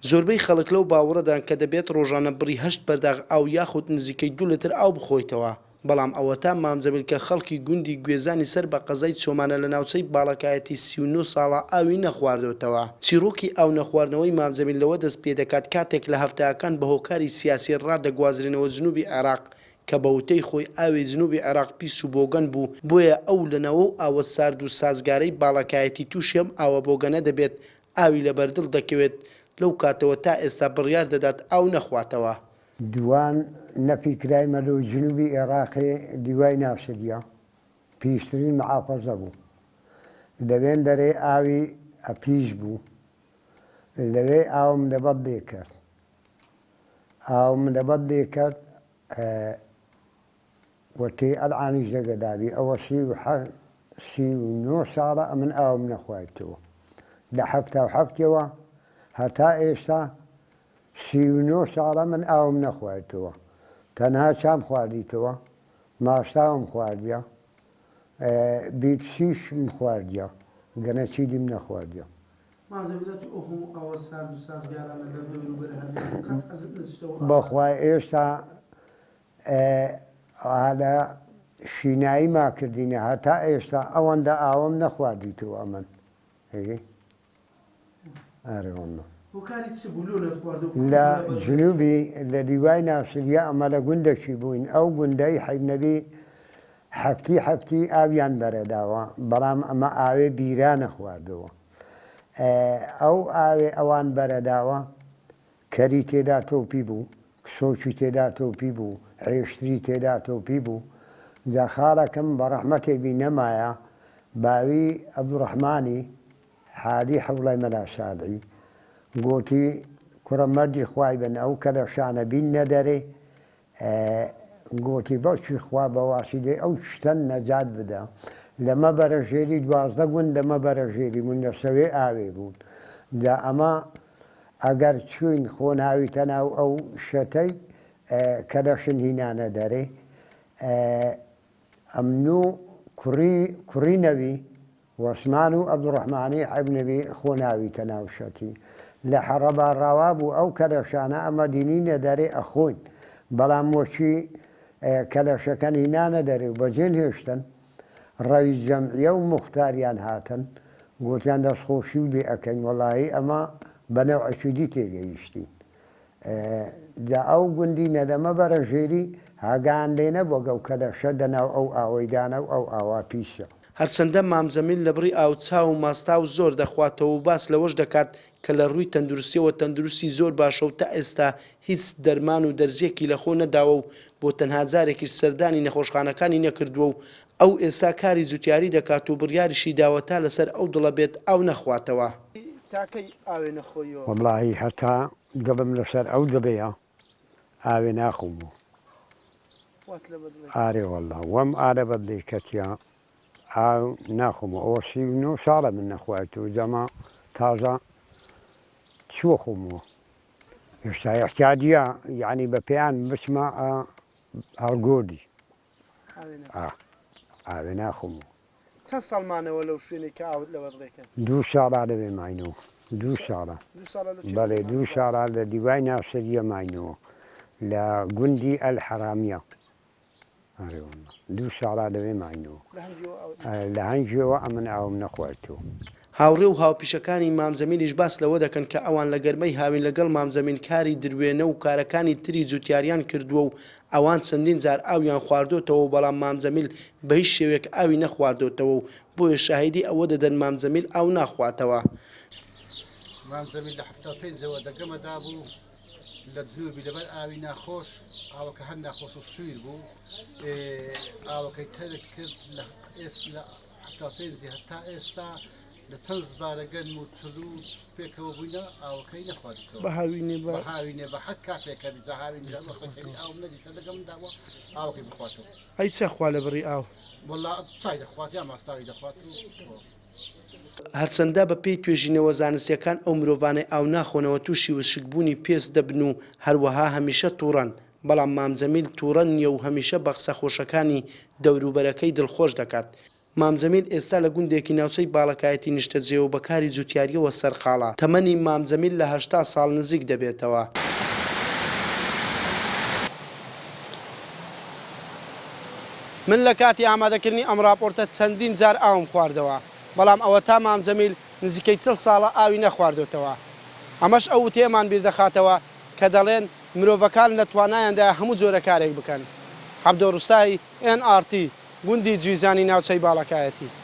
زۆربەی خەڵک لەو باوەڕەدان کە دەبێت ڕۆژانە بڕی 8 بەرداغ ئاو یاخود نزیکەی 2 لتر ئاو بخۆیتەوە. بەڵام ئەوە تا مامزەمیل کە خەڵکی گوندی گوێزانی سەر بە قەزای چۆمانە لە ناوچەی باڵەکایەتی 39 ساڵە ئاوی نەخواردوتەوە. چیرۆکی ئاو نەخواردنەوەی مامزەمیل لەوە دەست پێ دەکات کاتێک لە هەفتەکان بە هۆکاری سیاسی ڕادەگوازرێنەوە جنوبی عێراق کە بە وتەی خۆی ئاوی جنوبی عێراق پیس و بۆگەن بوو. بۆیە ئەو لەنەوە ئاوە سارد و سازگارەی باڵەکایەتی تووشێم ئاوە بۆگەنە دەبێت ئاوی لە بەردڵ دەکەوێت لەو کاتەوە تا ئێستا بڕیار دەدات ئاو نەخواتەوە. دوان نەفیکرای مەلو جنوبی عێراقی دیوای ناسریە پیشترین محافەزە بوو. دەبێن دەرێ ئاوی ئەپیش بوو لەوێ ئاوم لەبەر لێ کرد. ئاوم لەبەر لێ کرد وەتێ ئەلعانیش دەگەدابی ئەوە 39 ساڵە من ئاوم نەخوایتەوە. لە 77ەوە هەتا ئێستا 39 ساڵە من ئاوم نەخواردەوە. تەنها چام خواردیتەوە، ماشتاوم خواردیە، بیپسیشم خواردیە، گەنەچیدیم نەخواردیە. بەخوای ئێستا هەدا شینایی ماکردینە هەتا ئێستا ئەوەندە ئاوم نەخواردیتەوە من. ئارێوەڵڵە لە جنوبی لە دیوای ناسریە ئەمە لە گوندەکی بووین. ئەو گوندەی حەینەبی هەفتی ئاویان بەرەداوە، بەڵام ئەمە ئاوێ بیرانە خواردەوە. ئەو ئاوێ ئەوان بەرەداوە کەری تێدا تۆپی بوو، کسۆکی تێدا تۆپی بوو، عێشتری تێدا تۆپی بوو. جا خاڵەکەم بە ڕەحمەتێکی نەمایە باوی عەبدوڕەحمانی حادی حەوڵای مەلا شادعی گوتی کوڕە مەردی خوای بن ئەو کە لە شانە بین نەدەرێ گوتی بەشی خوا بەواسیدەی ئەو شتەن نەجات بدە. لەمە بەرەژێری 12 گوند لەمە بەرەژێری بوون لە سەوێ ئاوێ بوون. جا ئەمە ئەگەر چوین خۆناویتە ناو ئەو شەتەی کە لەشن هینانە دەرێ ئەمنوو کوڕی نەوی وەسمان و عەبدوڕەحمانی عەبنەبی خۆناویتە ناو شەتی. لە حەڕەبا ڕاوا بوو ئەو کەلەشانە ئەمە دینینە دەرێ ئەخۆین، بەڵام وەچی کەلەشەکەن هینانە دەرێ و بەجێن هێشتن ڕەوی جەمعیە و موختاریان هاتن گوتیان دەستخۆشی و لێ ئەکەین وەڵاهی ئەمە بەنەوعێکی دی تێگەیشتین. جا ئەو گوندینە لەمە بەرەژێری هاگان لێنە بۆ گەو کەلەشە دەناو ئەو ئاوەیدانە و ئەو ئاوا پیسە. هەرچەندە مامزەمیل لە بڕی ئاوچا و ماستا و زۆر دەخواتەوە و باس لەوەش دەکات کە لە ڕووی تەندروستیەوە تەندروستی زۆر باشە و تا ئێستا هیچ دەرمان و دەرزیەکی لەخۆ نەداوە و بۆ تەنها جارێکی سەردانی نەخۆشخانەکانی نەکردووە و ئەو ئێستا کاری جوتیاری دەکات و بڕیاریشی داوە تا لەسەر ئەو دڵە بێت ئاو نەخواتەوە. تاکەی ئاوێ نەخۆیەوە وەڵاهی هەتا دڵم لەسەر ئەو دڵەیە ئاوێ ناخۆم بوو. ئارێ وەڵڵا وەم ئارە بەدڵی کەتیا ئاو ناخۆمەوە. ئەوە 39 ساڵە من نەخواتەوە جەما تازە چوە خۆمەوە. هێشتا احتیاجیە یعنی بە پێیان بچمە هەڵگۆردی ئاوێ ناخۆمەوە. چەند ساڵمانەوە لەو شوێنێک کە ئاوت لەوە ڕێکەن؟ 2 ساڵە لەوێ ماینەوە. 2 ساڵە بەڵێ 2 ساڵە لە دیوای ناسریە ماینەوە لە گوندی ئەلحەرامیە. 2 ساڵە لەوێ ماینەوە لە هەنجەوە ئەمن ئاوم نەخواردەوە. هاوڕێ و هاوپیشەکانی مامزەمینیش باس لەوە دەکەن کە ئەوان لە گەرمەی هاوین لەگەڵ مامزەمین کاری دروێنە و کارەکانی تری جوتیاریان کردووە و ئەوان چەندین جار ئاویان خواردۆتەوە بەڵام مامزەمیل بە هیچ شێوێک ئاوی نەخواردۆتەوە و بۆیە شاهیدی ئەوە دەدەن مامزەمیل ئاو ناخواتەوە. مامزەمیل لە 75ەوە دەگەمەدا بوو لە جنوبی لەبەر ئاوی ناخۆش ئاوەکە هەر ناخۆش و سویر بوو ئاوەکەی تەرک کرد لە 75 هەتا ئێستا لە چەند زبارە گەرم و چلو پێکەوە بووینە ئاوەکەی نەخواردەوە بە هاوینێ بە حەد کاتێکەکەی زەهاوین ئاو نەدیتە دەگەمداوە ئاوەکەی بخواتەوە. ئەی چە خوا لە بڕی ئاو وەڵا چای دەخوات یا ماستاوی دەخوات و هەرچەندە بە پێی توێژینەوە زانستیەکان ئەو مرۆڤانەی ئاو ناخۆنەوە تووشی وشکبوونی پێست دەبن و هەروەها هەمیشە تووڕەن. بەڵام مامزەمیل تووڕە نییە و هەمیشە بە قسە خۆشەکانی دەوروبەرەکەی دڵخۆش دەکات. مامزەمیل ئێستا لە گوندێکی ناوچەی باڵەکایەتی نیشتەجێەوە بەکاری جوتیاریەوە سەرخاڵە. تەمەنی مامزەمیل لە 80 ساڵ نزیک دەبێتەوە. من لە کاتی ئامادەکردنی ئەم راپۆرتە چەندین جار ئاوم خواردەوە، بەڵام ئەوە تا مامزەمیل نزیکەی 40 ساڵە ئاوی نەخواردوێتەوە. ئەمەش ئەو وتەیەمان بیردەخاتەوە کە دەڵێن مرۆڤەکان لە توانایاندا هەموو جۆرە کارێک بکەن. عەبدۆ ڕوستایی NRT گوندی جویزانی ناوچەی باڵەکایەتی.